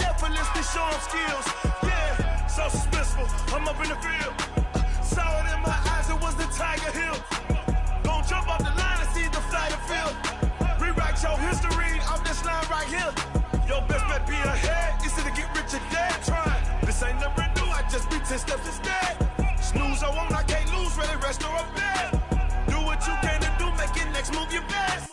effortlessly show them skills. Yeah, so suspenseful. I'm up in the field. Saw it in my eyes, it was the Tiger Hill. Don't jump off the line and see the fly the field. Rewrite your history off this line right here. Your best bet be ahead, easy to get rich or dead. Try. This ain't never new, I just be 10 steps instead. Snooze, I won't, I can't lose, ready, rest or a bed. Do what you can to do, make it next move your best.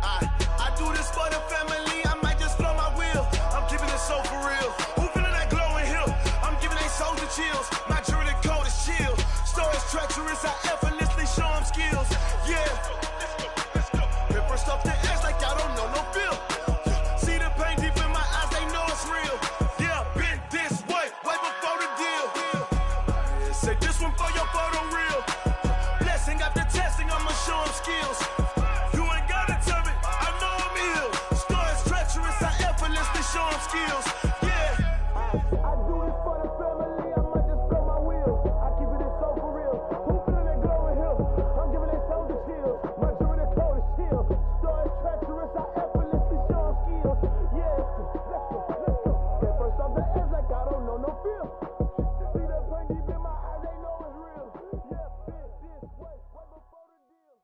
I do this for the family, I might just flow my wheel. I'm keeping it so for real. Who feeling that glowing hill? I'm giving they soldier chills. My jewelry code is chill. Stories treacherous, I effortlessly show them skills. Yeah. Hit first off the edge like I don't know no feel. See the pain deep in my eyes, they know it's real. Yeah, been this way before the deal. Say this one for your photo reel. Blessing after testing, I'ma show them skills. You ain't gotta tell me, I know I'm ill. Stories treacherous, I effortlessly show them skills. Yeah. I do this for the family, I might just blow my wheel. I keep it so for real. Who feeling that glowing hill? I'm giving they soldier chills. My jewelry code is chill. Stories treacherous, I effortlessly show them skills. Yeah, let's go. Get first off the edge like I don't know no feel. See that pain deep in my eyes, they know it's real. Yeah, been this way before the deal.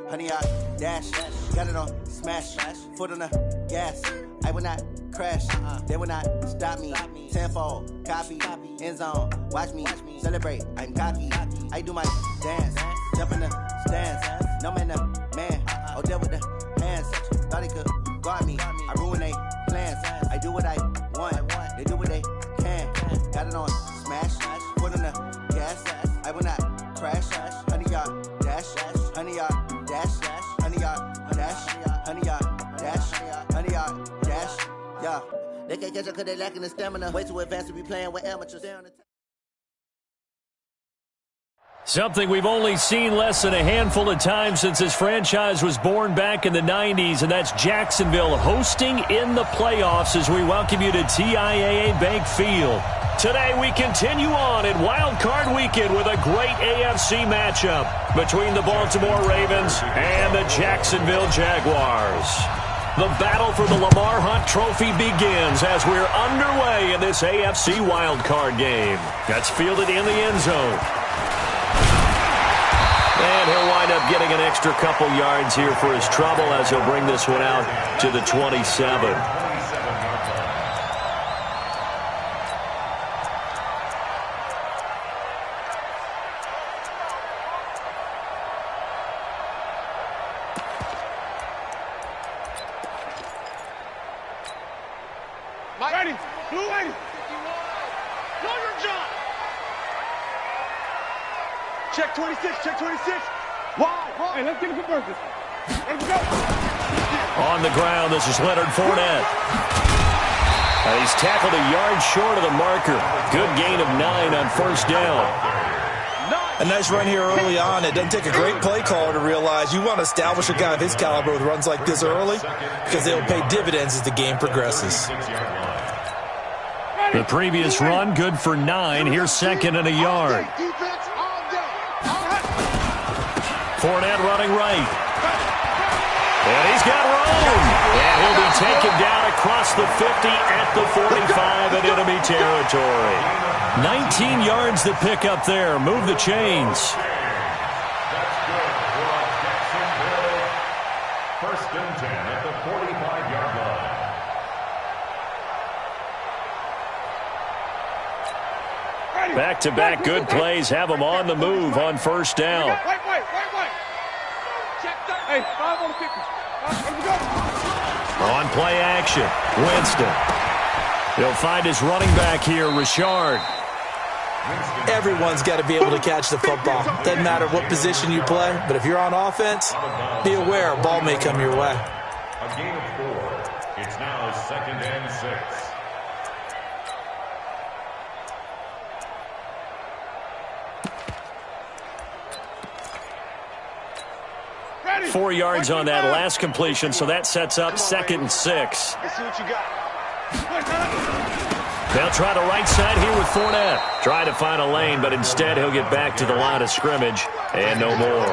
Honey, I dash, got it on smash, foot on the gas. I will not crash, they will not stop me. Tenfold, copy, end zone, watch me celebrate. I'm cocky, I do my dance, jump in the stands. No man, the man, oh, deal with the hands. Thought he could guard me, I ruin they plans. I do what I want, they do what they can. Got it on smash, foot on the gas. I will not crash, honey, y'all dash, honey, y'all dash, honey, y'all dash, honey, y'all dash, honey, y'all dash. Yeah, they can't catch up cause they lacking the stamina. Way too advanced to be playing with amateurs. Something we've only seen less than a handful of times since this franchise was born back in the 90s, and that's Jacksonville hosting in the playoffs as we welcome you to TIAA Bank Field. Today we continue on in Wild Card Weekend with a great AFC matchup between the Baltimore Ravens and the Jacksonville Jaguars. The battle for the Lamar Hunt Trophy begins as we're underway in this AFC Wild Card game. That's fielded in the end zone. And he'll wind up getting an extra couple yards here for his trouble as he'll bring this one out to the 27. Ready, blue ready. Know your job. Check 26, check 26. Wide. Hey, let's get a conversion. Let's go. On the ground, this is Leonard Fournette. He's tackled a yard short of the marker. Good gain of 9 on first down. A nice run here early on. It doesn't take a great play caller to realize you want to establish a guy of his caliber with runs like this early because they'll pay dividends as the game progresses. The previous run, good for 9. Here's second and a yard. Fournette running right. And he's got room. And he'll be taken down across the 50 at the 45 in enemy territory. 19 yards to pick up there. Move the chains. First and 10 at the 45-yard line. Back-to-back good plays have them on the move on first down. Wait. Check that. Hey, 5 on the 50. On play action, Winston. He'll find his running back here, Richard. Everyone's got to be able to catch the football. Doesn't matter what position you play, but if you're on offense, be aware a ball may come your way. A gain of 4. It's now second and 6. 4 yards on that last completion, so that sets up second and 6. Let's see what you got. They'll try the right side here with Fournette. Try to find a lane, but instead he'll get back to the line of scrimmage and no more.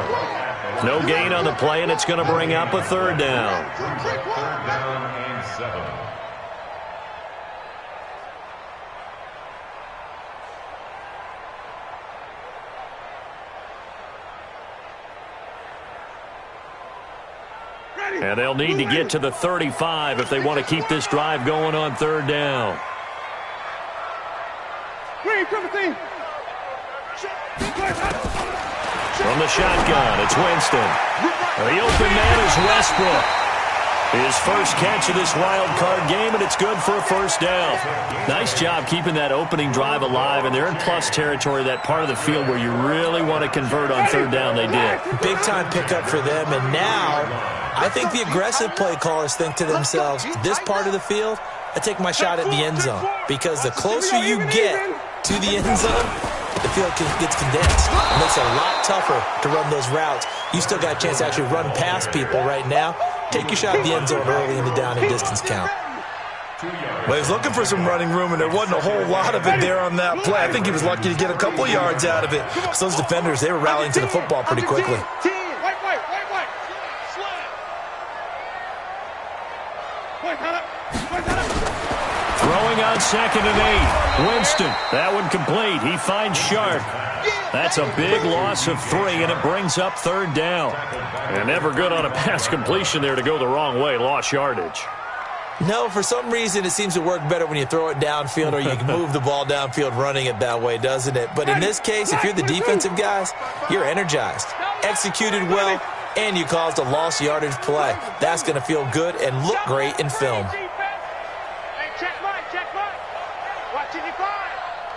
No gain on the play, and it's going to bring up a third down. Third down and 7. And they'll need to get to the 35 if they want to keep this drive going on third down. From the shotgun, it's Winston. The open man is Westbrook. His first catch of this wild card game, and it's good for a first down. Nice job keeping that opening drive alive, and they're in plus territory, that part of the field where you really want to convert on third down. They did. Big-time pickup for them, and now I think the aggressive play callers think to themselves, this part of the field, I take my shot at the end zone, because the closer you get to the end zone, the field gets condensed. It makes it a lot tougher to run those routes. You still got a chance to actually run past people right now. Take your shot at the end zone early in the down and distance count. Well, he was looking for some running room, and there wasn't a whole lot of it there on that play. I think he was lucky to get a couple yards out of it. So those defenders, they were rallying to the football pretty quickly. Throwing on 2nd and 8. Winston, that one complete. He finds Sharp. That's a big loss of 3, and it brings up third down. And never good on a pass completion there to go the wrong way. Lost yardage. No, for some reason it seems to work better when you throw it downfield or you can move the ball downfield running it that way, doesn't it? But in this case, if you're the defensive guys, you're energized, executed well, and you caused a lost yardage play. That's going to feel good and look great in film.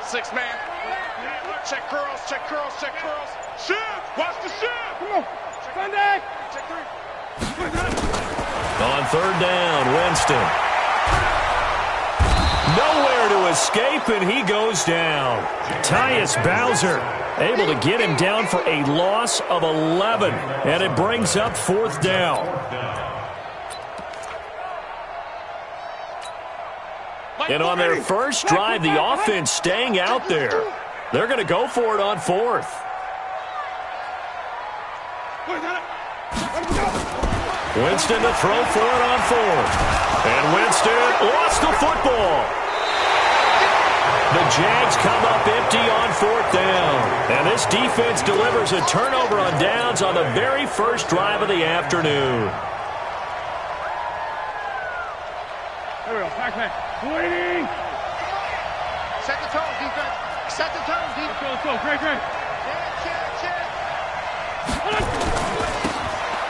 Six man. Check curls, check curls, check curls. Shoot! Watch the shoot! Come on. Sunday! Check 3. On third down, Winston. Nowhere to escape, and he goes down. Tyus Bowser able to get him down for a loss of 11, and it brings up fourth down. And on their first drive, the offense staying out there. They're going to go for it on fourth. Winston to throw for it on fourth. And Winston lost the football. The Jags come up empty on fourth down. And this defense delivers a turnover on downs on the very first drive of the afternoon. There we go. Back. Waiting. Set the tone, defense. Set the tone, defense. Let's go. Great. Check.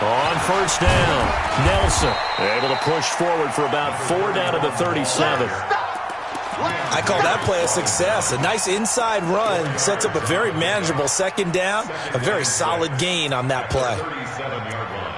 On first down, Nelson able to push forward for about 4 down to the 37. I call that play a success. A nice inside run sets up a very manageable second down. A very solid gain on that play. 37-yard line.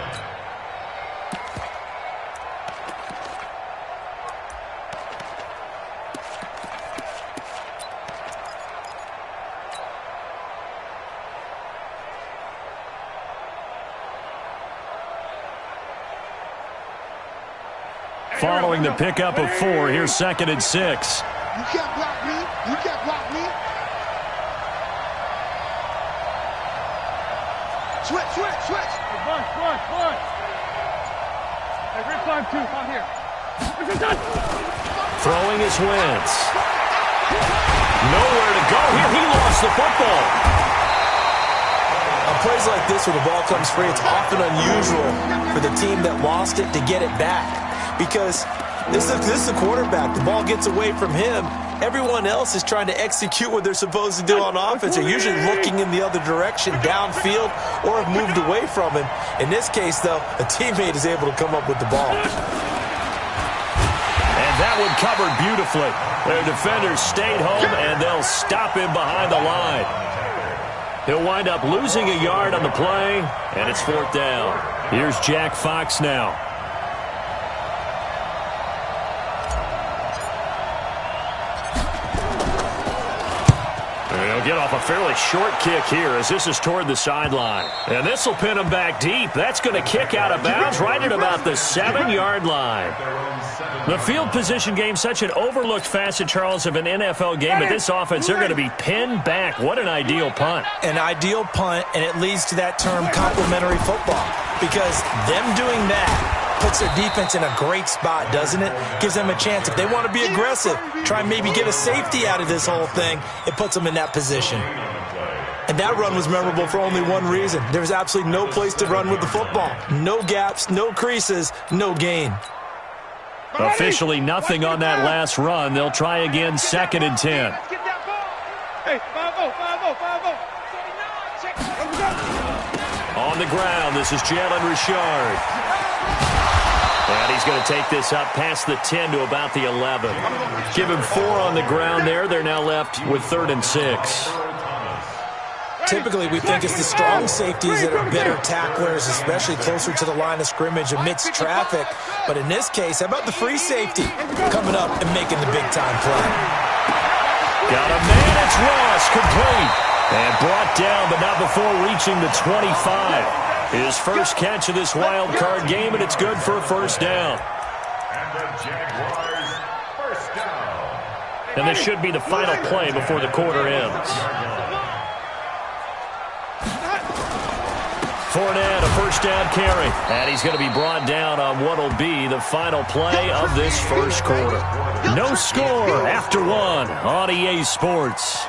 Following the pickup of 4, here's 2nd and 6. You can't block me. Switch. Bunch. Hey, grip 5-2. Out here. Throwing his Wentz. Nowhere to go here. He lost the football. On plays like this where the ball comes free, it's often unusual for the team that lost it to get it back. Because this is the quarterback. The ball gets away from him. Everyone else is trying to execute what they're supposed to do on offense. They're usually looking in the other direction, downfield, or have moved away from him. In this case, though, a teammate is able to come up with the ball. And that one covered beautifully. Their defenders stayed home, and they'll stop him behind the line. He'll wind up losing a yard on the play, and it's fourth down. Here's Jack Fox now. get off a fairly short kick here as this is toward the sideline. And this will pin him back deep. That's going to kick out of bounds right at about the 7-yard line. The field position game, such an overlooked facet, Charles, of an NFL game. But this offense, they're going to be pinned back. What an ideal punt. An ideal punt, and it leads to that term complementary football. Because them doing that puts their defense in a great spot, doesn't it? Gives them a chance. If they want to be aggressive, try and maybe get a safety out of this whole thing, it puts them in that position. And that run was memorable for only one reason. There was absolutely no place to run with the football. No gaps, no creases, no gain. Officially nothing on that last run. They'll try again, 2nd and 10. Hey, 5-0, 5-0, 5-0. On the ground, this is Jalen Richard. And he's going to take this up past the 10 to about the 11. Give him 4 on the ground there. They're now left with 3rd and 6. Typically, we think it's the strong safeties that are better tacklers, especially closer to the line of scrimmage amidst traffic. But in this case, how about the free safety coming up and making the big-time play? Got a man, it's Ross, complete. And brought down, but not before reaching the 25. His first catch of this wild card game, and it's good for a first down. And the Jaguars, first down. And this should be the final play before the quarter ends. Fournette, a first down carry. And he's going to be brought down on what will be the final play of this first quarter. No score after 1 on EA Sports.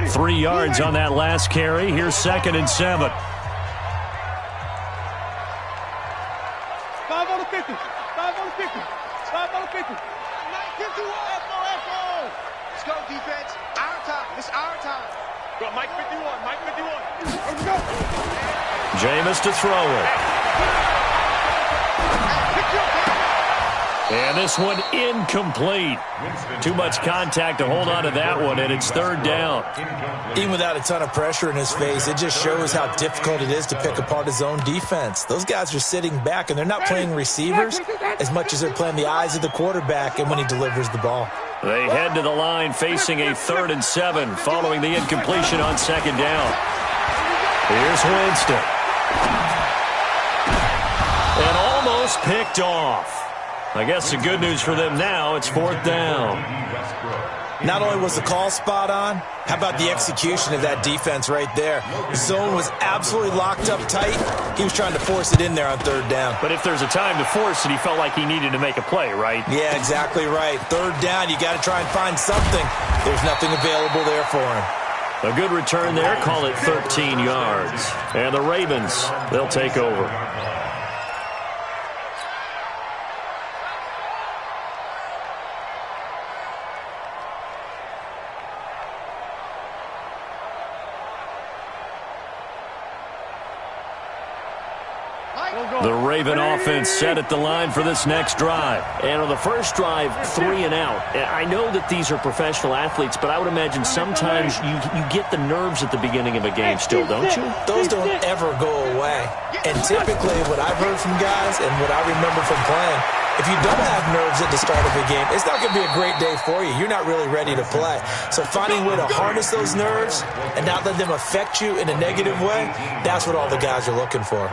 Three yards on that last carry. Here's 2nd and 7. 5 on the 50. 5 on the 50. 5 on the 50. 51. Echo. Let's go, defense. Our time. It's our time. Go, Mike 51. Mike 51. Let's go. Jameis to throw it. And this one incomplete. Too much contact to hold on to that one, and it's 3rd down. Even without a ton of pressure in his face, it just shows how difficult it is to pick apart his own defense. Those guys are sitting back, and they're not playing receivers as much as they're playing the eyes of the quarterback and when he delivers the ball. They head to the line facing a 3rd and 7 following the incompletion on 2nd down. Here's Winston. And almost picked off. I guess the good news for them now, it's 4th down. Not only was the call spot on, how about the execution of that defense right there? The zone was absolutely locked up tight. He was trying to force it in there on 3rd down. But if there's a time to force it, he felt like he needed to make a play, right? Yeah, exactly right. 3rd down, you got to try and find something. There's nothing available there for him. A good return there, call it 13 yards. And the Ravens, they'll take over. The Raven offense set at the line for this next drive. And on the first drive, 3 and out. I know that these are professional athletes, but I would imagine sometimes you get the nerves at the beginning of a game still, don't you? Those don't ever go away. And typically what I've heard from guys and what I remember from playing, if you don't have nerves at the start of a game, it's not going to be a great day for you. You're not really ready to play. So finding a way to harness those nerves and not let them affect you in a negative way, that's what all the guys are looking for.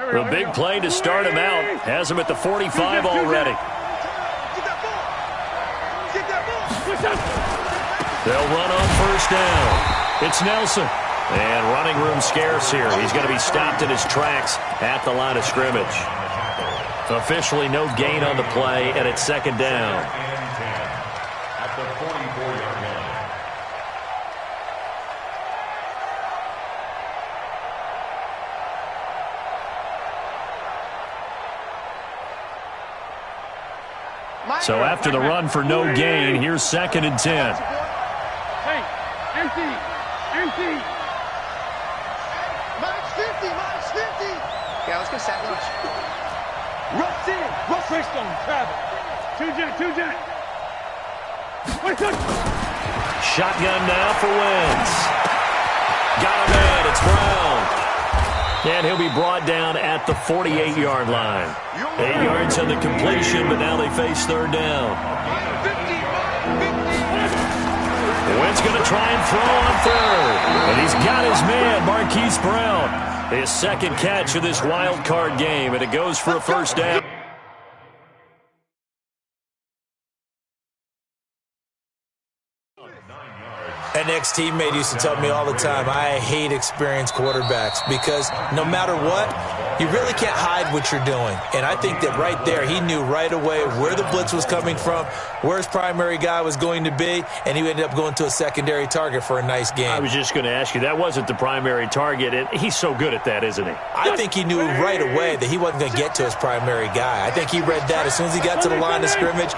The big play to start him out has him at the 45 already. They'll run on first down. It's Nelson. And running room scarce here. He's going to be stopped in his tracks at the line of scrimmage. Officially no gain on the play, and it's 2nd down. At the 44-yard line. So after the run for no gain, here's 2nd and 10. Hey, empty. Minus 50. Yeah, let's go sack lunch. Rush in. Rush on Travis. Two jet. Wait, good. Shotgun now for Wentz. Got a man. It's Brown. And he'll be brought down at the 48-yard line. 8 yards on the completion, but now they face third down. Wentz going to try and throw on third. And he's got his man, Marquise Brown. His second catch of this wild card game, and it goes for a first down. An ex-teammate used to tell me all the time, I hate experienced quarterbacks because no matter what, you really can't hide what you're doing. And I think that right there, he knew right away where the blitz was coming from, where his primary guy was going to be, and he ended up going to a secondary target for a nice game. I was just going to ask you, that wasn't the primary target, and he's so good at that, isn't he? I think he knew right away that he wasn't going to get to his primary guy. I think he read that as soon as he got to the line of scrimmage,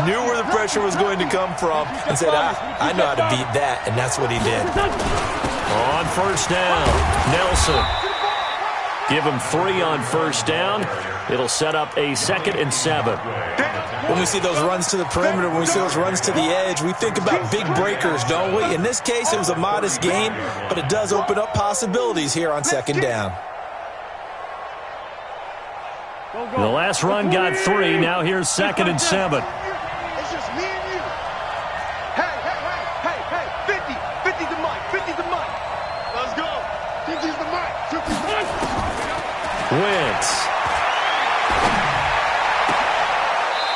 knew where the pressure was going to come from, and said, I know how to beat that. And that's what he did. On first down, Nelson. Give him 3 on first down. It'll set up a 2nd and 7. When we see those runs to the perimeter, when we see those runs to the edge, we think about big breakers, don't we? In this case, it was a modest gain, but it does open up possibilities here on 2nd down. The last run got 3. Now here's 2nd and 7. It's just me and you. Hey, 50 the mic. Let's go. 50's the mic. 50's the mic. Wentz.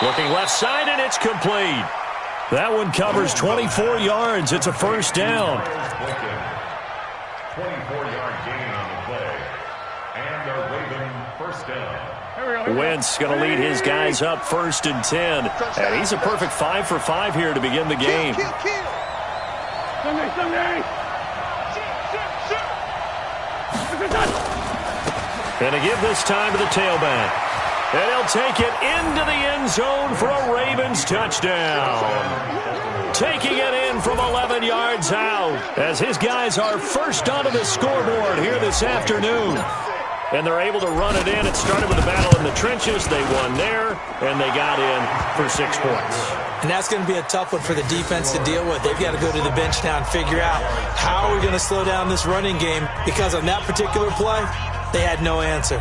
Looking left side, and it's complete. That one covers 24 yards. It's a first down. 24-yard gain on the play. And a Raven first down. Wentz going to lead his guys up 1st and 10. And he's a perfect 5 for 5 here to begin the game. Sunday. And to give this time to the tailback. And he'll take it into the end zone for a Ravens touchdown. Taking it in from 11 yards out as his guys are first onto the scoreboard here this afternoon. And they're able to run it in. It started with a battle in the trenches. They won there, and they got in for 6 points. And that's going to be a tough one for the defense to deal with. They've got to go to the bench now and figure out how are we going to slow down this running game, because on that particular play, they had no answer.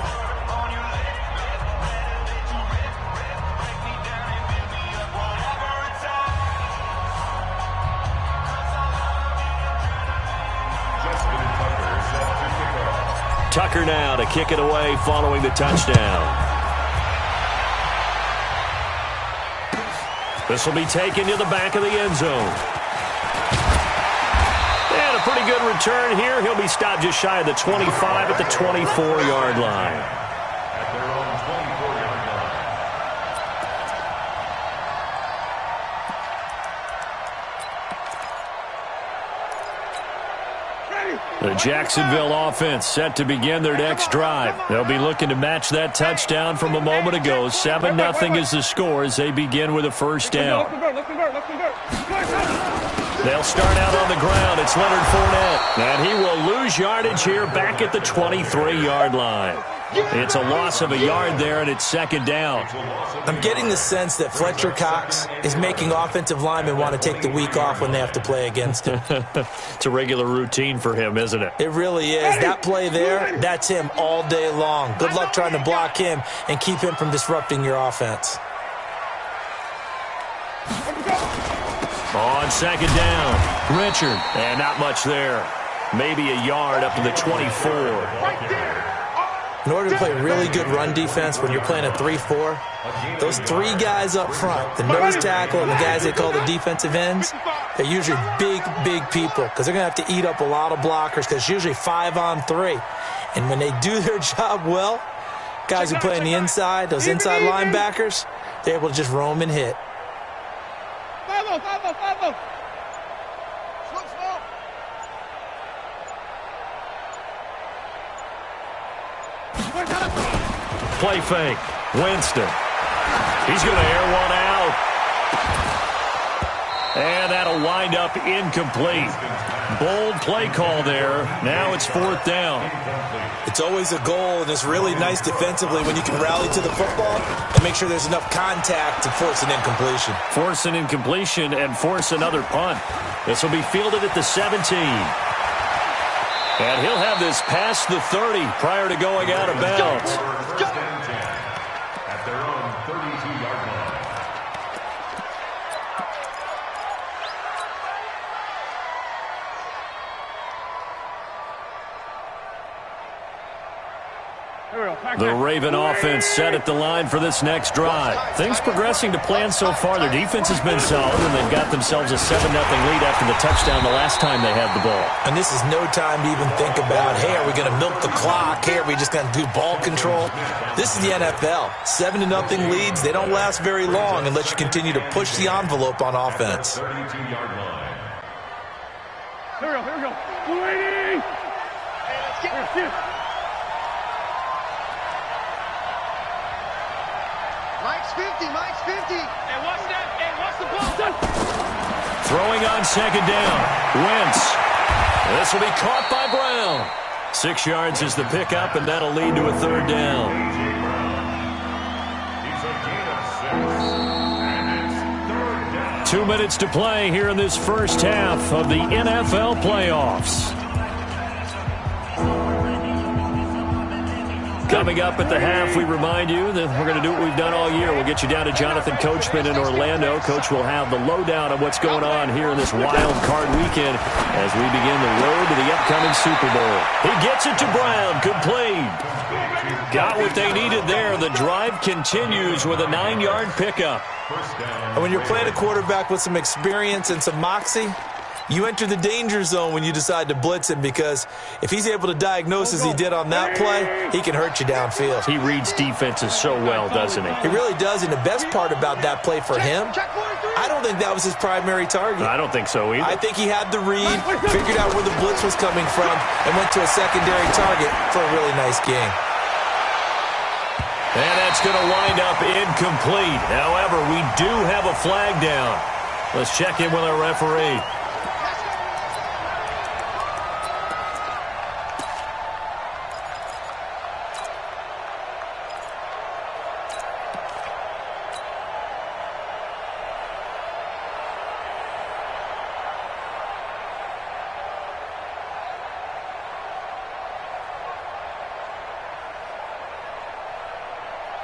Tucker now to kick it away following the touchdown. This will be taken to the back of the end zone. And a pretty good return here. He'll be stopped just shy of the 25 at the 24-yard line. At their own 24-yard line. The Jacksonville offense set to begin their next drive. They'll be looking to match that touchdown from a moment ago. 7-0 is the score as they begin with a first down. They'll start out on the ground. It's Leonard Fournette. And he will lose yardage here back at the 23-yard line. It's a loss of a yard there, and it's 2nd down. I'm getting the sense that Fletcher Cox is making offensive linemen want to take the week off when they have to play against him. It's a regular routine for him, isn't it? It really is. That play there, that's him all day long. Good luck trying to block him and keep him from disrupting your offense. On 2nd down, Richard. And not much there. Maybe a yard up to the 24. In order to play really good run defense when you're playing a 3-4, those 3 guys up front, the nose tackle and the guys they call the defensive ends, they're usually big people because they're going to have to eat up a lot of blockers because it's usually 5-on-3. And when they do their job well, guys who play on the inside, those inside linebackers, they're able to just roam and hit. Play fake. Winston. He's going to air one out. And that'll wind up incomplete. Bold play call there. Now it's 4th down. It's always a goal, and it's really nice defensively when you can rally to the football and make sure there's enough contact to force an incompletion. Force an incompletion and force another punt. This will be fielded at the 17. And he'll have this past the 30 prior to going out of bounds. At their own 32-yard line. The Raven offense set at the line for this next drive. Things progressing to plan so far. Their defense has been solid, and they've got themselves a 7-0 lead after the touchdown the last time they had the ball. And this is no time to even think about, hey, are we going to milk the clock? Hey, are we just going to do ball control? This is the NFL. 7-0 leads, they don't last very long unless you continue to push the envelope on offense. 32-yard line. Here we go. Waiting! Hey, let's get it. Mike's 50. Hey, what's that? Hey, what's the ball? Throwing on 2nd down. Wentz. This will be caught by Brown. 6 yards is the pickup, and that'll lead to a 3rd down. He's a gain of 6, and it's 3rd down. 2 minutes to play here in this first half of the NFL playoffs. Coming up at the half, we remind you that we're going to do what we've done all year. We'll get you down to Jonathan Coachman in Orlando. Coach will have the lowdown on what's going on here in this wild card weekend as we begin the road to the upcoming Super Bowl. He gets it to Brown. Complete. Got what they needed there. The drive continues with a 9-yard pickup. And when you're playing a quarterback with some experience and some moxie, you enter the danger zone when you decide to blitz him, because if he's able to diagnose as he did on that play, he can hurt you downfield. He reads defenses so well, doesn't he? He really does, and the best part about that play for him, I don't think that was his primary target. I don't think so either. I think he had the read, figured out where the blitz was coming from, and went to a secondary target for a really nice game. And that's going to wind up incomplete. However, we do have a flag down. Let's check in with our referee.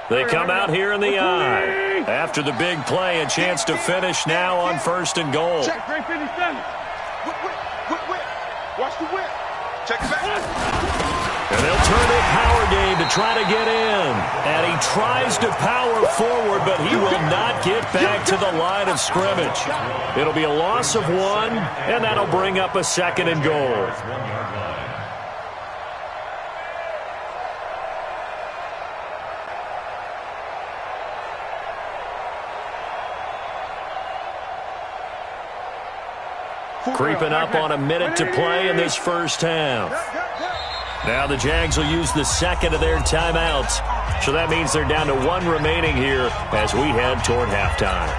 They come out here in the eye. After the big play, a chance to finish now on 1st and goal. Check, Ray 57. Whip. Watch the whip. Check it back. And they'll turn it power game to try to get in. And he tries to power forward, but he will not get back to the line of scrimmage. It'll be a loss of 1, and that'll bring up a 2nd and goal. Creeping up on a minute to play in this first half. Now the Jags will use the 2nd of their timeouts. So that means they're down to 1 remaining here as we head toward halftime.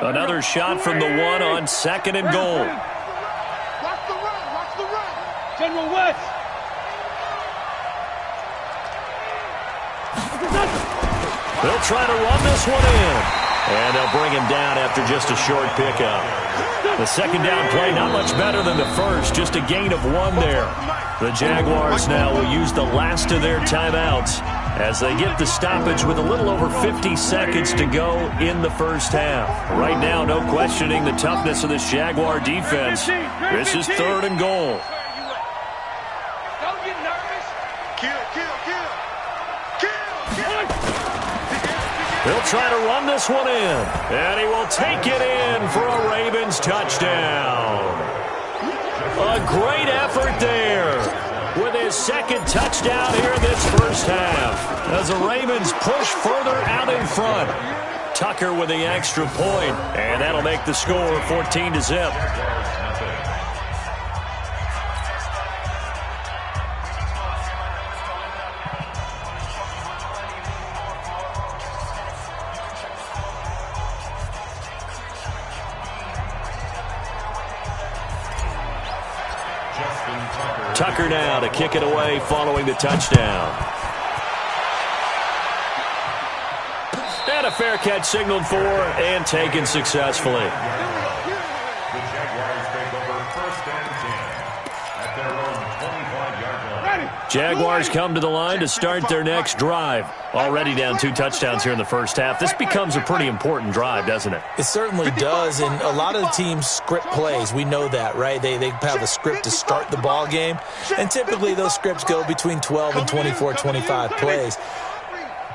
Another shot from the 1 on 2nd and goal. Watch the run. General West. They'll try to run this one in. And they'll bring him down after just a short pickup. The 2nd down play not much better than the first, just a gain of 1 there. The Jaguars now will use the last of their timeouts as they get the stoppage with a little over 50 seconds to go in the first half. Right now, no questioning the toughness of this Jaguar defense. This is 3rd and goal. Don't get nervous. Kill. He'll try to run this one in, and he will take it in for a Ravens touchdown. A great effort there with his 2nd touchdown here in this first half. as the Ravens push further out in front. Tucker with the extra point, and that'll make the score 14-0. Tucker now to kick it away following the touchdown. And a fair catch signaled for and taken successfully. The Jaguars take over 1st and 10 at their own 25-yard line. Jaguars come to the line to start their next drive. Already down 2 touchdowns here in the first half. This becomes a pretty important drive, doesn't it? It certainly does, and a lot of the teams script plays. We know that, right? They have a script to start the ball game, and typically those scripts go between 12 and 24, 25 plays.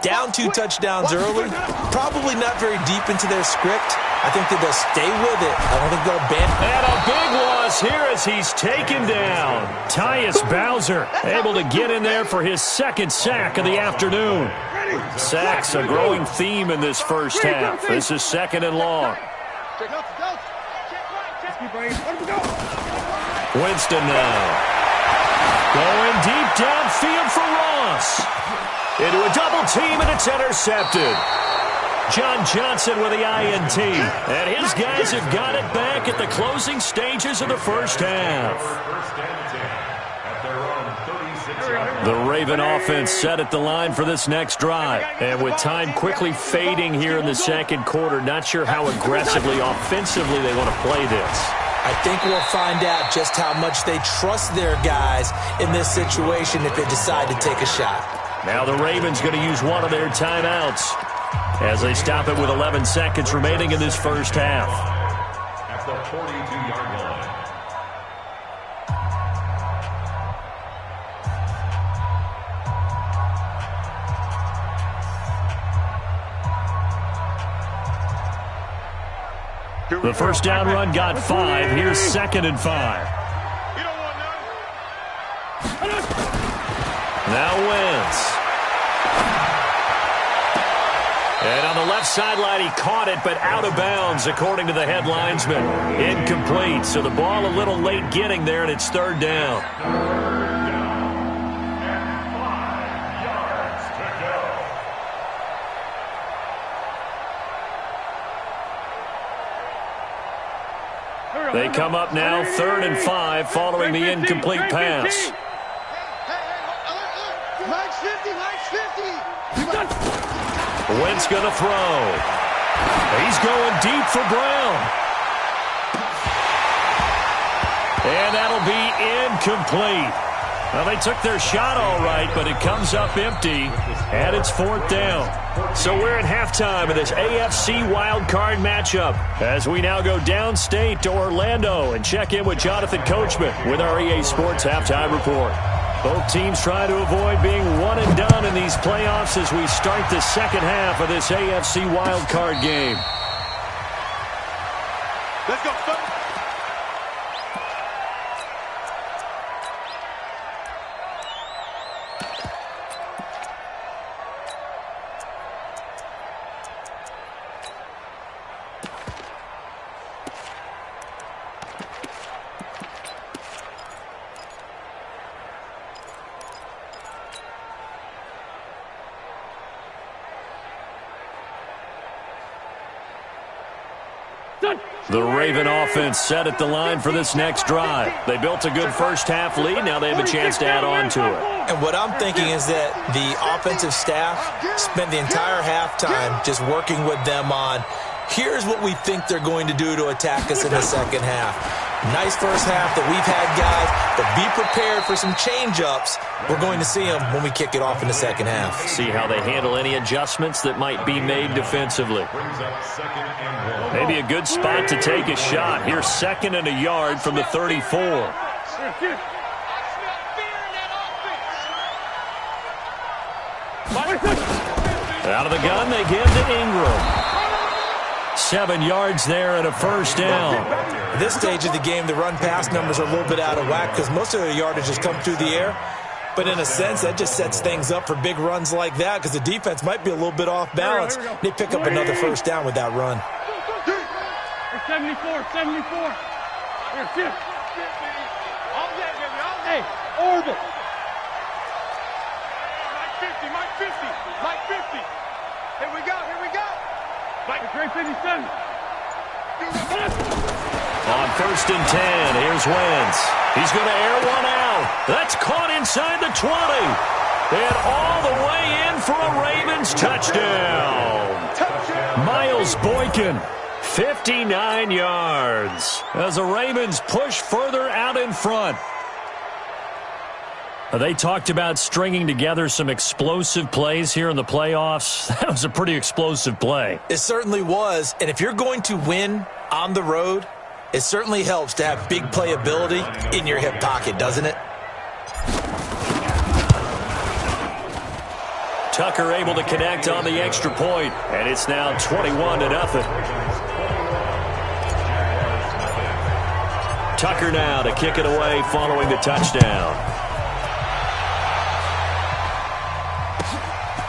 Down 2 touchdowns early, probably not very deep into their script. I think that they'll stay with it. I don't think they'll abandon it. And a big loss here as he's taken down. Tyus Bowser able to get in there for his 2nd sack of the afternoon. Sacks a growing theme in this first half. This is 2nd and long. Winston now. Going deep downfield for Ross. Into a double team, and it's intercepted. John Johnson with the INT. And his guys have got it back at the closing stages of the first half. The Raven offense set at the line for this next drive. And with time quickly fading here in the second quarter, not sure how aggressively, offensively they want to play this. I think we'll find out just how much they trust their guys in this situation if they decide to take a shot. Now the Ravens going to use one of their timeouts as they stop it with 11 seconds remaining in this first half. At the 42-yard line. The first down run got 5. Here's 2nd and 5. Now Wentz. And on the left sideline, he caught it, but out of bounds, according to the head linesman. Incomplete, so the ball a little late getting there, and it's 3rd down. They come up now 3rd and 5 following the incomplete pass. Wentz going to throw. He's going deep for Brown. And that'll be incomplete. Well, they took their shot all right, but it comes up empty, and it's 4th down. So we're at halftime of this AFC wildcard matchup as we now go downstate to Orlando and check in with Jonathan Coachman with our EA Sports Halftime Report. Both teams try to avoid being one and done in these playoffs as we start the second half of this AFC wildcard game. Let's go. The Raven offense set at the line for this next drive. They built a good first half lead. Now they have a chance to add on to it. And what I'm thinking is that the offensive staff spent the entire halftime just working with them on, here's what we think they're going to do to attack us in the second half. Nice first half that we've had, guys, but be prepared for some change-ups. We're going to see them when we kick it off in the second half. See how they handle any adjustments that might be made defensively. Maybe a good spot to take a shot. Here's 2nd and a yard from the 34. Out of the gun, they give to Ingram. 7 yards there and a first down. At this stage of the game, the run-pass numbers are a little bit out of whack because most of their yardage has come through the air. But in a sense, that just sets things up for big runs like that because the defense might be a little bit off balance. They pick up another first down with that run. 74, 74. Here, shift. All day, baby, all day. Hey, orbit. Mike 50, Mike 50. Here we go, here we go. Mike, great 57. On 1st and 10, here's Wentz. He's going to air one out. That's caught inside the 20. And all the way in for a Ravens touchdown. Miles Boykin, 59 yards. As the Ravens push further out in front. They talked about stringing together some explosive plays here in the playoffs. That was a pretty explosive play. It certainly was. And if you're going to win on the road, it certainly helps to have big playability in your hip pocket, doesn't it? Tucker able to connect on the extra point, and it's now 21-0. Tucker now to kick it away following the touchdown.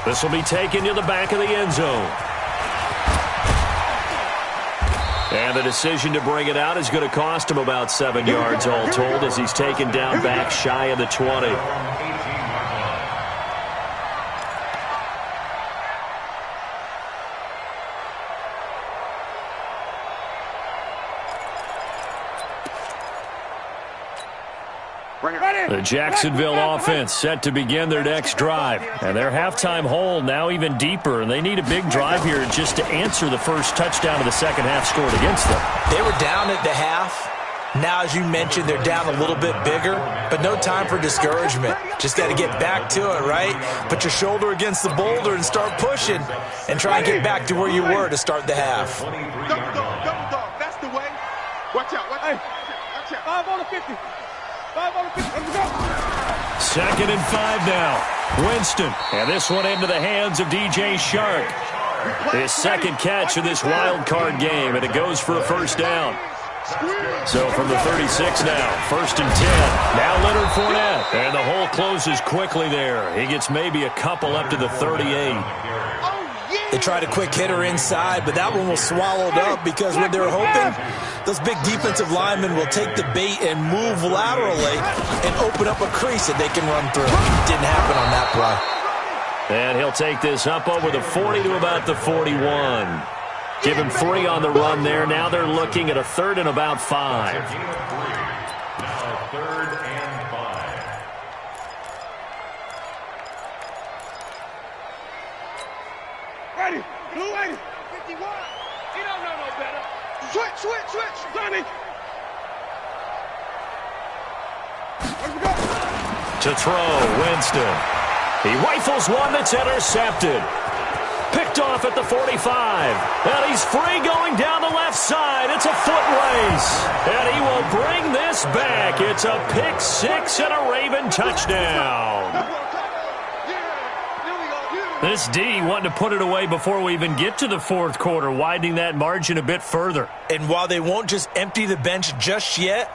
This will be taken to the back of the end zone. And the decision to bring it out is going to cost him about 7 yards all told as he's taken down back shy of the 20. The Jacksonville offense set to begin their next drive. And their halftime hole now even deeper. And they need a big drive here just to answer the first touchdown of the second half scored against them. They were down at the half. Now, as you mentioned, they're down a little bit bigger. But no time for discouragement. Just got to get back to it, right? Put your shoulder against the boulder and start pushing. And try and get back to where you were to start the half. Double dog. That's the way. Watch out. Watch out. 5 on the 50. 5 on the 50. Let's go. 2nd and 5 now. Winston. And this one into the hands of DJ Shark. His second catch of this wild card game, and it goes for a first down. So from the 36 now, 1st and 10. Now Leonard Fournette. And the hole closes quickly there. He gets maybe a couple up to the 38. They tried a quick hitter inside, but that one was swallowed up because when they're hoping, those big defensive linemen will take the bait and move laterally and open up a crease that they can run through. Didn't happen on that play. And he'll take this up over the 40 to about the 41. Give him 3 on the run there. Now they're looking at a 3rd and about 5. Now 3rd and 5. Ready. Blue 80. 51. He don't know no better. Switch. Johnny. Let's go. To throw, Winston. He rifles one that's intercepted. Picked off at the 45. And he's free going down the left side. It's a foot race. And he will bring this back. It's a pick 6 and a Raven touchdown. This D wanting to put it away before we even get to the 4th quarter, widening that margin a bit further. And while they won't just empty the bench just yet,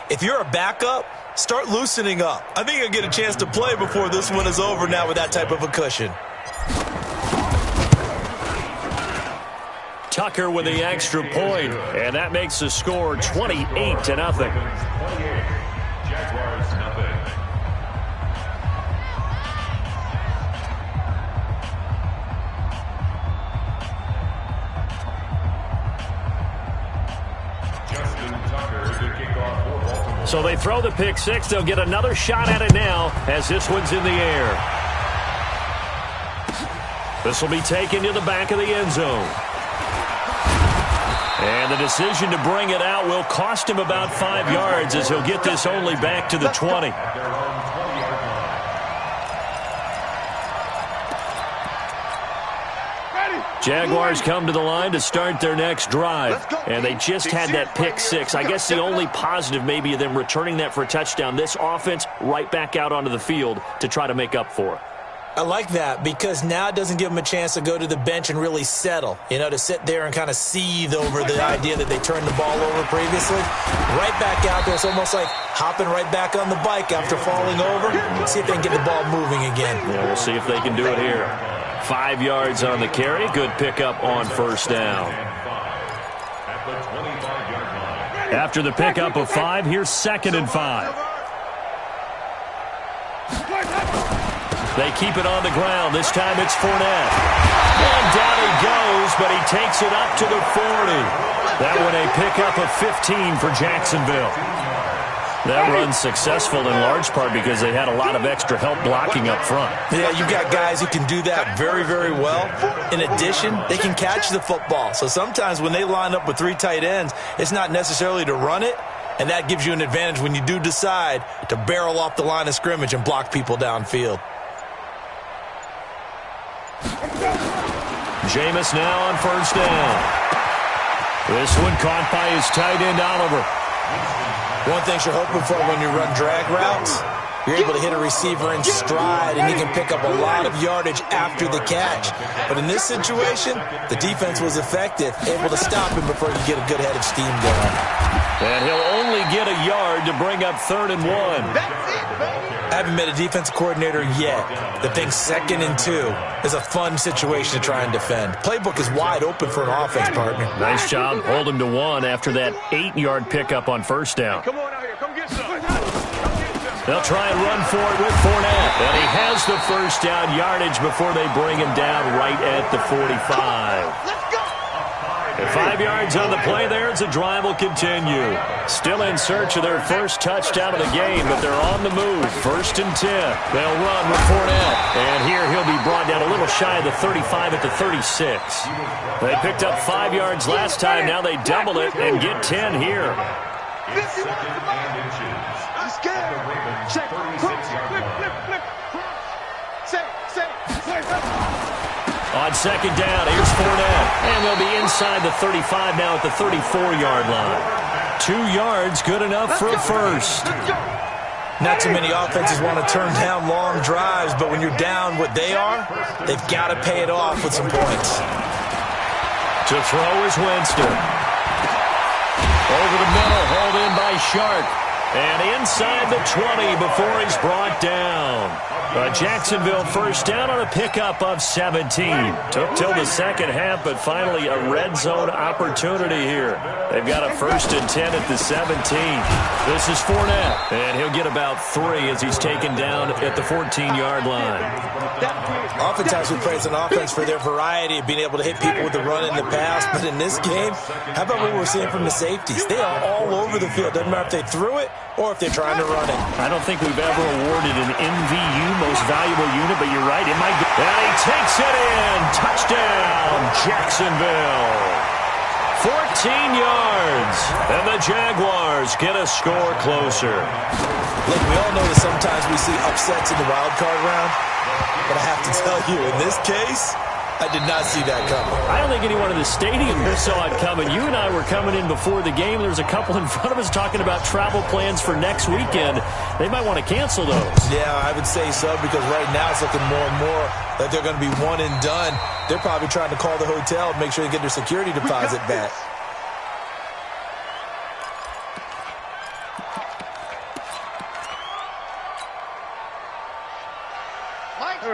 if you're a backup, start loosening up. I think you'll get a chance to play before this one is over now with that type of a cushion. Tucker with the extra point, and that makes the score 28-0. Jaguars nothing. So they throw the pick 6. They'll get another shot at it now as this one's in the air. This will be taken to the back of the end zone. And the decision to bring it out will cost him about 5 yards as he'll get this only back to the 20. Jaguars come to the line to start their next drive. And they just had that pick 6. I guess the only positive maybe of them returning that for a touchdown. This offense right back out onto the field to try to make up for it. I like that because now it doesn't give them a chance to go to the bench and really settle, to sit there and kind of seethe over the idea that they turned the ball over previously. Right back out there. It's almost like hopping right back on the bike after falling over. See if they can get the ball moving again. Yeah, we'll see if they can do it here. 5 yards on the carry. Good pickup on first down. After the pickup of 5, here's 2nd and 5. They keep it on the ground. This time it's Fournette. And down he goes, but he takes it up to the 40. That one a pickup of 15 for Jacksonville. That run's successful in large part because they had a lot of extra help blocking up front. Yeah, you've got guys who can do that very, very well. In addition, they can catch the football. So sometimes when they line up with 3 tight ends, it's not necessarily to run it, and that gives you an advantage when you do decide to barrel off the line of scrimmage and block people downfield. Jameis now on first down. This one caught by his tight end, Oliver. One thing you're hoping for when you run drag routes, you're able to hit a receiver in stride, and he can pick up a lot of yardage after the catch. But in this situation, the defense was effective, able to stop him before he get a good head of steam going. And he'll only get a yard to bring up 3rd and 1. I haven't met a defensive coordinator yet that thinks 2nd and 2 is a fun situation to try and defend. Playbook is wide open for an offense, partner. Nice job. Hold him to 1 after that 8-yard pickup on first down. Come on out here. Come get some. They'll try and run for it with Fournette. And he has the first down yardage before they bring him down right at the 45. Let's go. 5 yards on the play there as the drive will continue. Still in search of their first touchdown of the game, but they're on the move. 1st and 10. They'll run with Fournette. And here he'll be brought down a little shy of the 35 at the 36. They picked up 5 yards last time. Now they double it and get 10 here. On 2nd down, here's Fournette. And they'll be inside the 35 now at the 34-yard line. 2 yards, good enough for a first. Not too many offenses want to turn down long drives, but when you're down what they are, they've got to pay it off with some points. To throw is Winston. Over the middle, hauled in by Shark. And inside the 20 before he's brought down. A Jacksonville first down on a pickup of 17. Took till the second half, but finally a red zone opportunity here. They've got a 1st and 10 at the 17. This is Fournette, and he'll get about 3 as he's taken down at the 14-yard line. Oftentimes we praise an offense for their variety of being able to hit people with the run and the pass, but in this game, how about what we're seeing from the safeties? They are all over the field. Doesn't matter if they threw it or if they're trying to run it. I don't think we've ever awarded an MVU, most valuable unit, but you're right, it might be. And he takes it in. Touchdown, Jacksonville. 14 yards. And the Jaguars get a score closer. Look, we all know that sometimes we see upsets in the wild card round, but I have to tell you, in this case, I did not see that coming. I don't think anyone in the stadium saw it coming. You and I were coming in before the game. There was a couple in front of us talking about travel plans for next weekend. They might want to cancel those. Yeah, I would say so, because right now it's looking more and more like they're going to be one and done. They're probably trying to call the hotel and make sure they get their security deposit back.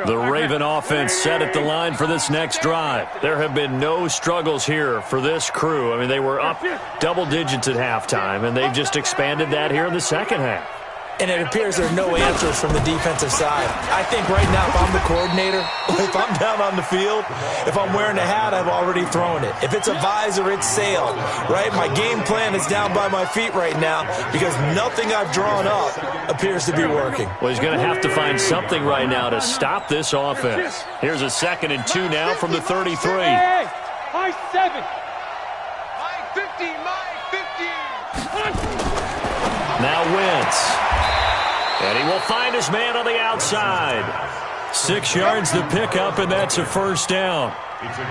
The Raven offense set at the line for this next drive. There have been no struggles here for this crew. I mean, they were up double digits at halftime, and they've just expanded that here in the second half. And it appears there are no answers from the defensive side. I think right now, if I'm the coordinator, if I'm down on the field, if I'm wearing a hat, I've already thrown it. If it's a visor, it's sailed, right? My game plan is down by my feet right now because nothing I've drawn up appears to be working. Well, he's going to have to find something right now to stop this offense. Here's a 2nd and 2 now from the 33. My 7. My 50. My 50. Now Wentz. And he will find his man on the outside. 6 yards the pickup, and that's a first down.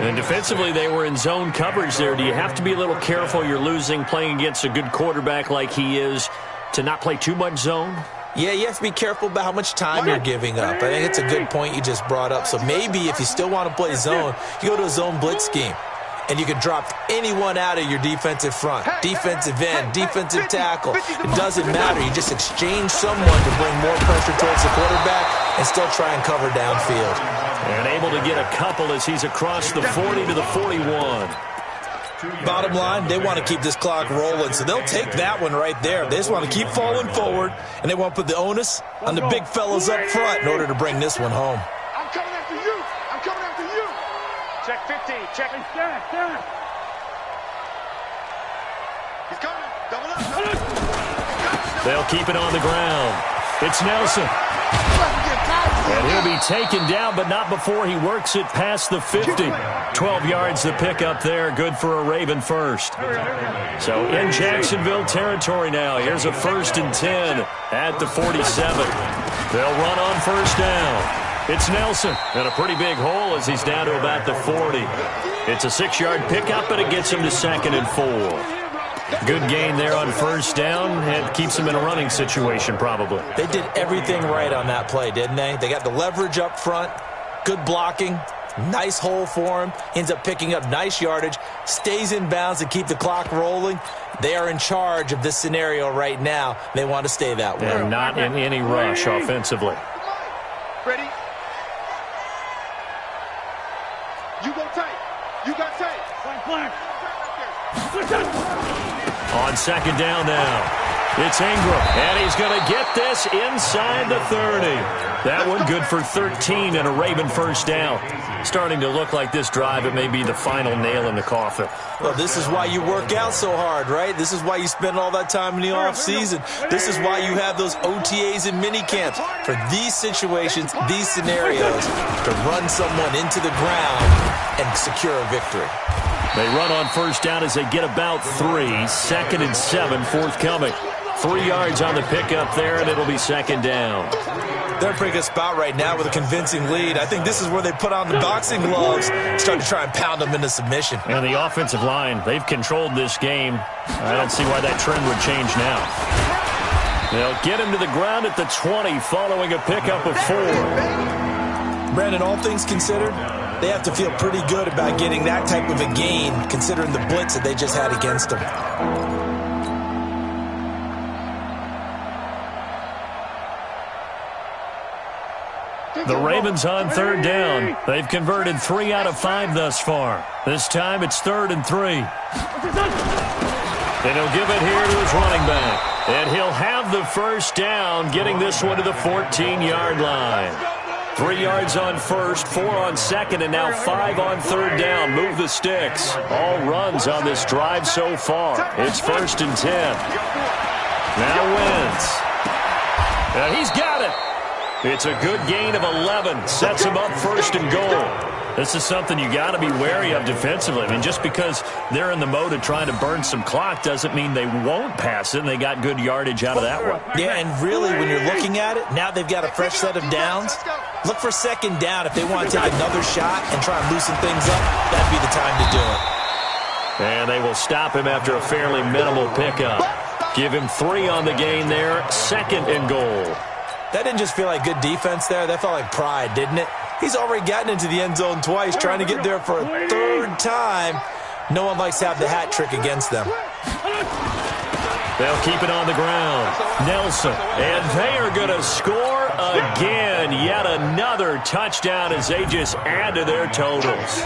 And defensively, they were in zone coverage there. Do you have to be a little careful? You're losing playing against a good quarterback like he is to not play too much zone? Yeah, you have to be careful about how much time you're giving up. I think it's a good point you just brought up. So maybe if you still want to play zone, you go to a zone blitz scheme. And you can drop anyone out of your defensive front, defensive end, defensive tackle. It doesn't matter. You just exchange someone to bring more pressure towards the quarterback and still try and cover downfield. And able to get a couple as he's across the 40 to the 41. Bottom line, they want to keep this clock rolling, so they'll take that one right there. They just want to keep falling forward, and they want to put the onus on the big fellas up front in order to bring this one home. I'm coming after you. I'm coming after you. Check 15. Check. Stand. He's coming. Double up. They'll keep it on the ground. It's Nelson. And he'll be taken down, but not before he works it past the 50. 12 yards the pickup there. Good for a Raven first. So in Jacksonville territory now. Here's a 1st and 10 at the 47. They'll run on first down. It's Nelson, and a pretty big hole as he's down to about the 40. It's a 6-yard pickup, and it gets him to 2nd and 4. Good gain there on first down, and keeps him in a running situation probably. They did everything right on that play, didn't they? They got the leverage up front, good blocking, nice hole for him, ends up picking up nice yardage, stays in bounds to keep the clock rolling. They are in charge of this scenario right now. They want to stay that way. And not in any rush offensively. Ready? You go tight. You got tight. Flank. On second down now, it's Ingram, and he's going to get this inside the 30. That one good for 13 and a Raven first down. Starting to look like this drive, it may be the final nail in the coffin. Well, this is why you work out so hard, right? This is why you spend all that time in the offseason. This is why you have those OTAs and mini camps. For these situations, these scenarios, to run someone into the ground and secure a victory. They run on first down as they get about 3. 2nd and 7 forthcoming. 3 yards on the pickup there, and it'll be 2nd down. They're in a pretty good spot right now with a convincing lead. I think this is where they put on the boxing gloves, start to try and pound them into submission. And the offensive line, they've controlled this game. I don't see why that trend would change now. They'll get him to the ground at the 20 following a pickup of 4. Brandon, all things considered, they have to feel pretty good about getting that type of a gain considering the blitz that they just had against them. The Ravens on third down. They've converted 3 out of 5 thus far. This time it's 3rd and 3. And he'll give it here to his running back. And he'll have the first down, getting this one to the 14-yard line. 3 yards on first, 4 on second, and now 5 on third down. Move the sticks. All runs on this drive so far. It's 1st and 10. Now Wentz. And he's got it. It's a good gain of 11. Sets him up 1st and goal. This is something you got to be wary of defensively. I mean, just because they're in the mode of trying to burn some clock doesn't mean they won't pass it, and they got good yardage out of that one. Yeah, and really, when you're looking at it, now they've got a fresh set of downs. Look for 2nd down. If they want to take another shot and try and loosen things up, that'd be the time to do it. And they will stop him after a fairly minimal pickup. Give him 3 on the gain there, 2nd and goal. That didn't just feel like good defense there. That felt like pride, didn't it? He's already gotten into the end zone twice, trying to get there for a 3rd time. No one likes to have the hat trick against them. They'll keep it on the ground. Nelson, and they are going to score again. Yet another touchdown as they just add to their totals.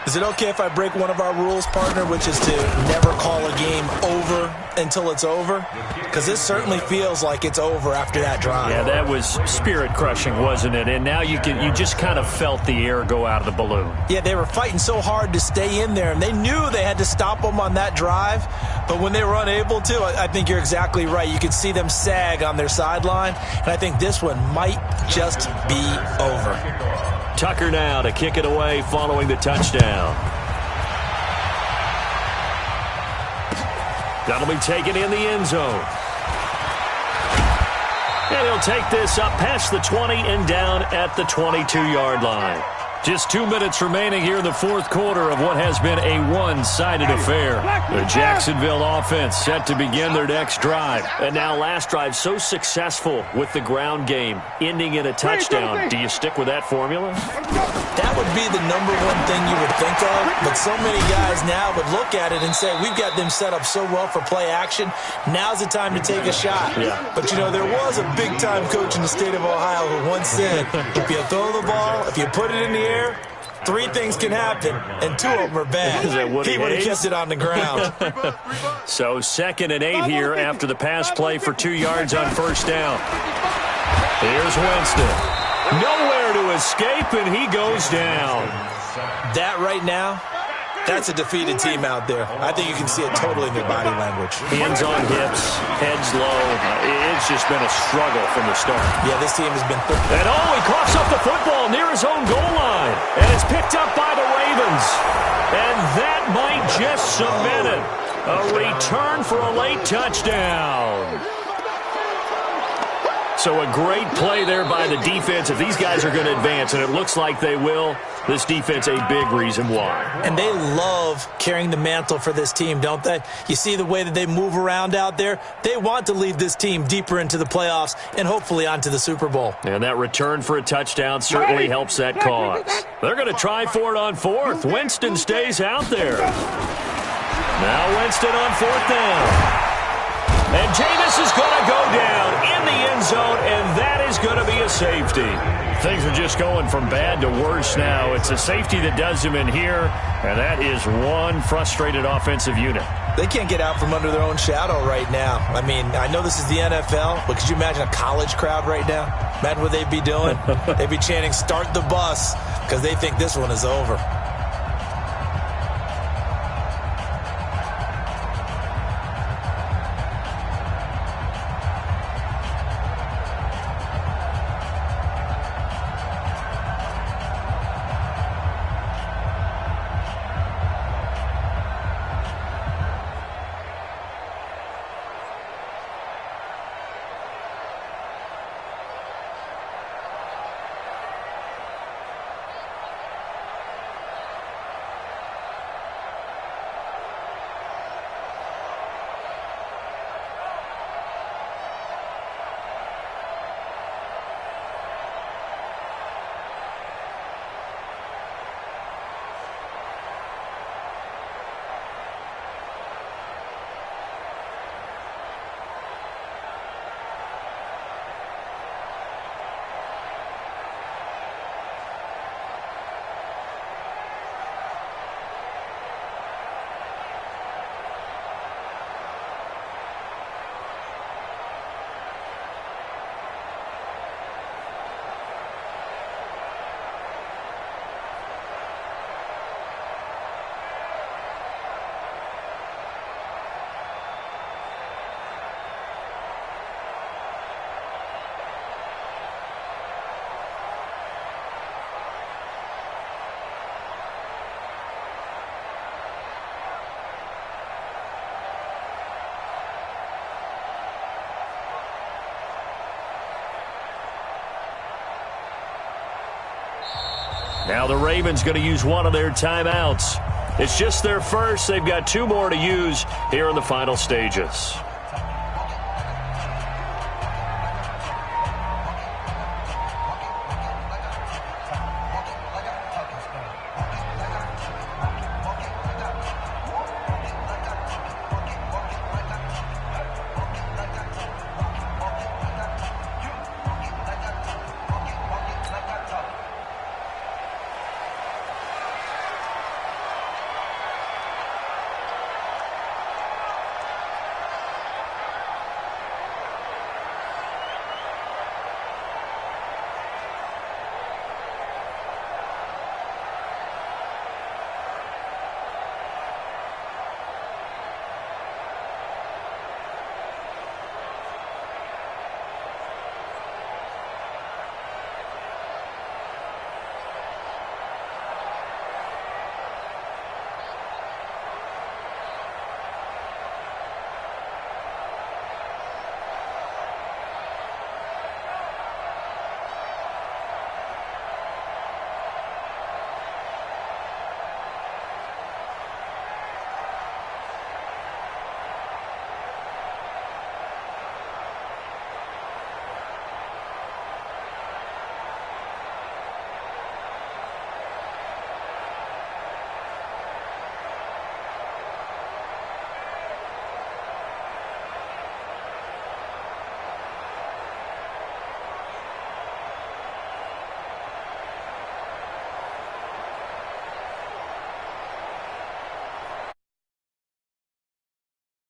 Is it okay if I break one of our rules, partner, which is to never call a game over until it's over? Because this certainly feels like it's over after that drive. Yeah, that was spirit-crushing, wasn't it? And now you just kind of felt the air go out of the balloon. Yeah, they were fighting so hard to stay in there, and they knew they had to stop them on that drive. But when they were unable to, I think you're exactly right. You could see them sag on their sideline, and I think this one might just be over. Tucker now to kick it away following the touchdown. That'll be taken in the end zone. And he'll take this up past the 20 and down at the 22-yard line. Just 2 minutes remaining here in the fourth quarter of what has been a one-sided affair. The Jacksonville offense set to begin their next drive. And now last drive so successful with the ground game, ending in a touchdown. Do you stick with that formula? That would be the number one thing you would think of, but so many guys now would look at it and say, we've got them set up so well for play action, now's the time to take a shot. Yeah. But, you know, there was a big-time coach in the state of Ohio who once said, if you throw the ball, if you put it in the air, 3 things can happen, and 2 of them are bad. He would have kept it on the ground. So 2nd and 8 here after the pass play for 2 yards on first down. Here's Winston. Nowhere to escape, and he goes down. That right now, that's a defeated team out there. I think you can see it totally in their body language. Hands on hips, heads low. It's just been a struggle from the start. Yeah, this team has been... And he coughs up the football near his own goal line. And it's picked up by the Ravens. And that might just cement it. A return for a late touchdown. So a great play there by the defense. If these guys are going to advance, and it looks like they will, this defense a big reason why. And they love carrying the mantle for this team, don't they? You see the way that they move around out there? They want to lead this team deeper into the playoffs and hopefully onto the Super Bowl. And that return for a touchdown certainly helps that cause. They're going to try for it on 4th. Winston stays out there. Now Winston on 4th down. And Jameis is going to go down in the end zone, and that is going to be a safety. Things are just going from bad to worse now. It's a safety that does him in here, and that is one frustrated offensive unit. They can't get out from under their own shadow right now. I mean, I know this is the NFL, but could you imagine a college crowd right now? Imagine what they'd be doing. They'd be chanting, "Start the bus," because they think this one is over. Now the Ravens going to use one of their timeouts. It's just their first. They've got 2 more to use here in the final stages.